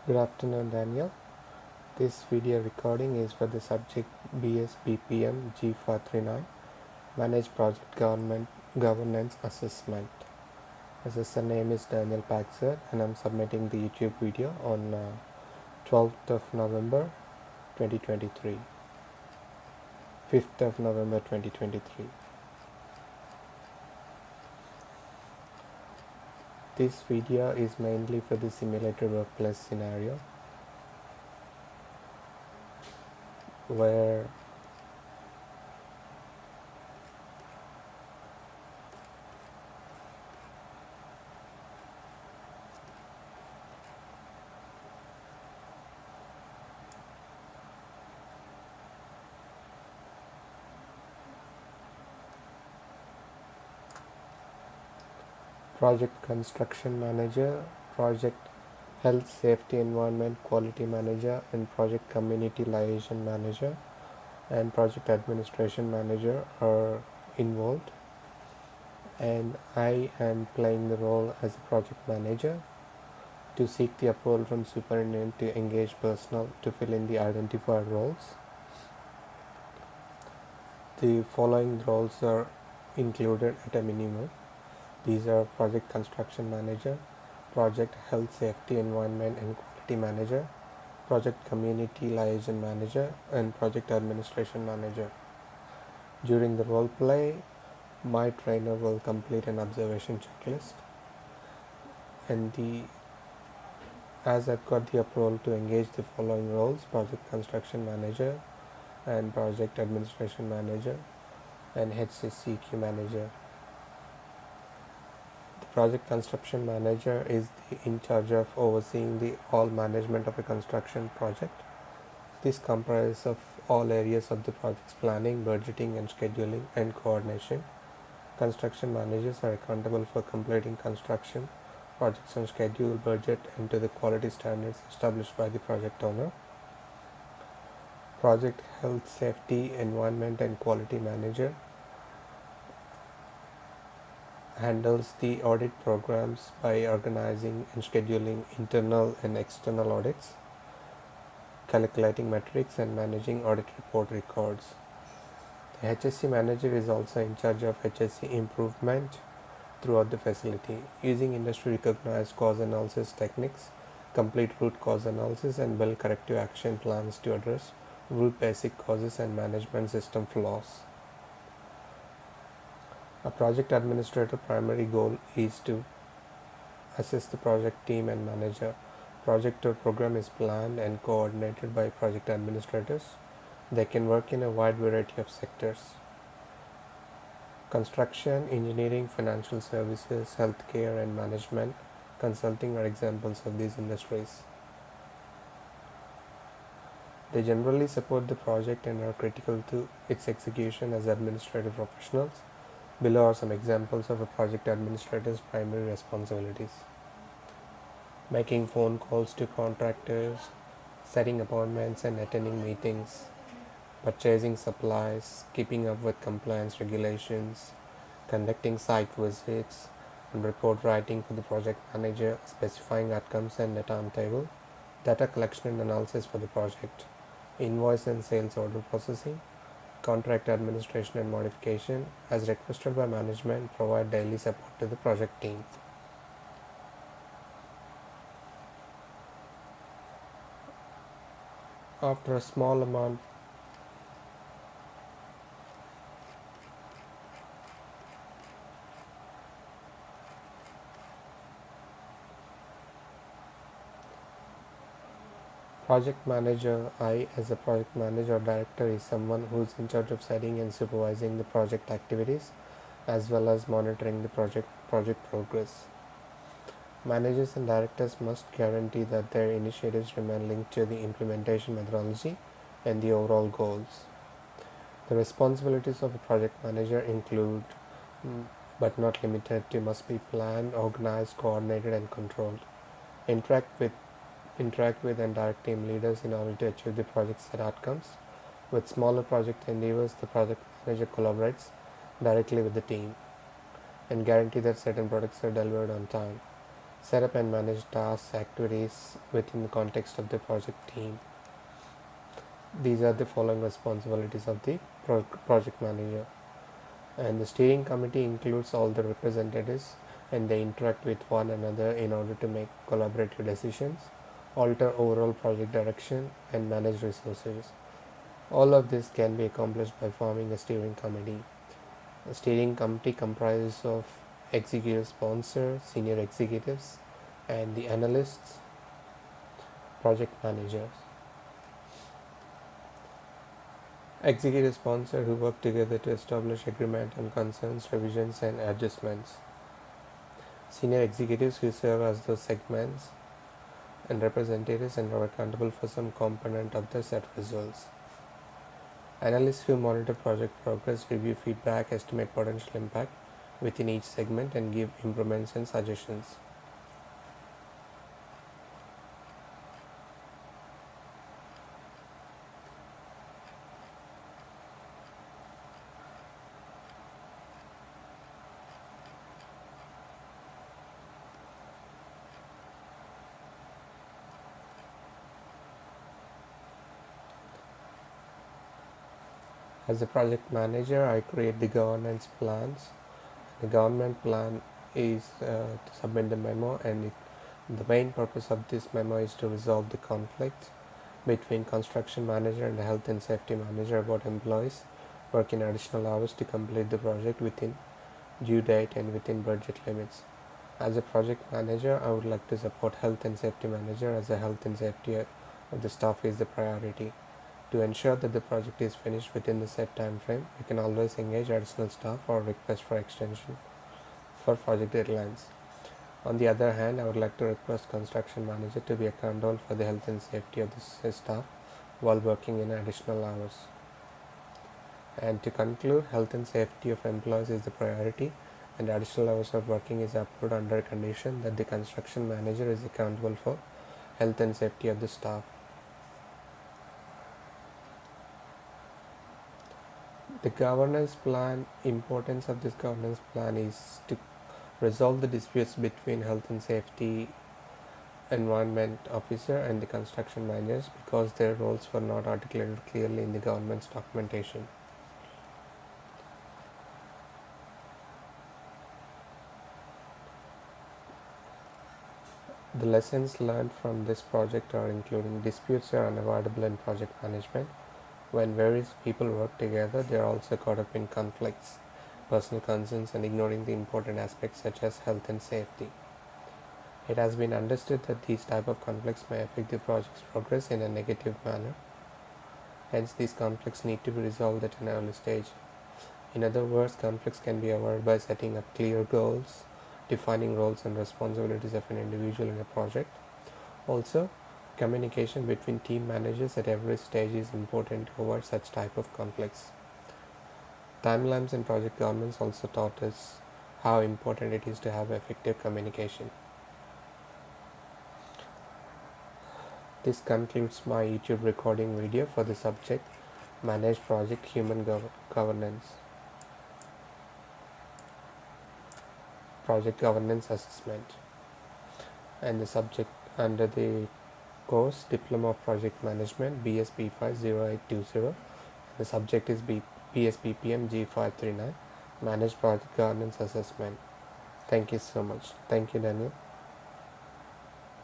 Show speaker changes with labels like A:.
A: Good afternoon, Daniel. This video recording is for the subject BSBPMG539, Manage Project Governance Assessment. Assessor name is Daniel Paxer, and I'm submitting the YouTube video on 12th of November 2023, 5th of November 2023. This video is mainly for the simulated workplace scenario, where Project Construction Manager, Project Health, Safety, Environment, Quality Manager, and Project Community Liaison Manager and Project Administration Manager are involved, and I am playing the role as a project manager to seek the approval from superintendent to engage personnel to fill in the identified roles. The following roles are included at a minimum. These are Project Construction Manager, Project Health, Safety, Environment and Quality Manager, Project Community Liaison Manager, and Project Administration Manager. During the role play, my trainer will complete an observation checklist, and as I've got the approval to engage the following roles: Project Construction Manager and Project Administration Manager and HCQ Manager. Project Construction Manager is in charge of overseeing the all management of a construction project. This comprises of all areas of the project's planning, budgeting and scheduling and coordination. Construction managers are accountable for completing construction projects on schedule, budget and to the quality standards established by the project owner. Project Health, Safety, Environment and Quality Manager handles the audit programs by organizing and scheduling internal and external audits, calculating metrics and managing audit report records. The HSC manager is also in charge of HSC improvement throughout the facility, using industry recognized cause analysis techniques, complete root cause analysis and build corrective action plans to address root basic causes and management system flaws. A project administrator primary goal is to assess the project team and manager. Project or program is planned and coordinated by project administrators. They can work in a wide variety of sectors. Construction, engineering, financial services, healthcare and management consulting are examples of these industries. They generally support the project and are critical to its execution as administrative professionals. Below are some examples of a project administrator's primary responsibilities: making phone calls to contractors, setting appointments and attending meetings, purchasing supplies, keeping up with compliance regulations, conducting site visits, and report writing for the project manager, specifying outcomes and a timetable, data collection and analysis for the project, invoice and sales order processing, contract administration and modification, as requested by management, provide daily support to the project team. After a small amount Project manager, I as a project manager or director is someone who is in charge of setting and supervising the project activities as well as monitoring the project progress. Managers and directors must guarantee that their initiatives remain linked to the implementation methodology and the overall goals. The responsibilities of a project manager include, but not limited to, must be planned, organized, coordinated and controlled. Interact with and direct team leaders in order to achieve the project set outcomes. With smaller project endeavors, the project manager collaborates directly with the team and guarantee that certain products are delivered on time. Set up and manage tasks, activities within the context of the project team. These are the following responsibilities of the project manager. And the steering committee includes all the representatives, and they interact with one another in order to make collaborative decisions, alter overall project direction, and manage resources. All of this can be accomplished by forming a steering committee. The steering committee comprises of executive sponsor, senior executives, and the analysts, project managers. Executive sponsor who work together to establish agreement on concerns, revisions, and adjustments. Senior executives who serve as those segments and representatives and are accountable for some component of the set results. Analysts who monitor project progress, review feedback, estimate potential impact within each segment, and give improvements and suggestions. As a project manager, I create the governance plans. The government plan is to submit the memo, and the main purpose of this memo is to resolve the conflict between construction manager and the health and safety manager about employees working additional hours to complete the project within due date and within budget limits. As a project manager, I would like to support health and safety manager as the health and safety of the staff is the priority. To ensure that the project is finished within the set time frame, you can always engage additional staff or request for extension for project deadlines. On the other hand, I would like to request construction manager to be accountable for the health and safety of the staff while working in additional hours. And to conclude, health and safety of employees is the priority, and additional hours of working is approved under condition that the construction manager is accountable for health and safety of the staff. The governance plan, importance of this governance plan is to resolve the disputes between health and safety environment officer and the construction managers because their roles were not articulated clearly in the government's documentation. The lessons learned from this project are including disputes are unavoidable in project management. When various people work together, they are also caught up in conflicts, personal concerns, and ignoring the important aspects such as health and safety. It has been understood that these type of conflicts may affect the project's progress in a negative manner. Hence, these conflicts need to be resolved at an early stage. In other words, conflicts can be avoided by setting up clear goals, defining roles and responsibilities of an individual in a project. Also, communication between team managers at every stage is important to avoid such type of conflicts. Timelines and project governance also taught us how important it is to have effective communication. This concludes my YouTube recording video for the subject Manage Project Human Governance. Project Governance Assessment, and the subject under the course Diploma of Project Management BSB50820. The subject is BSBPMG539 Managed Project Governance Assessment. Thank you so much. Thank you, Daniel.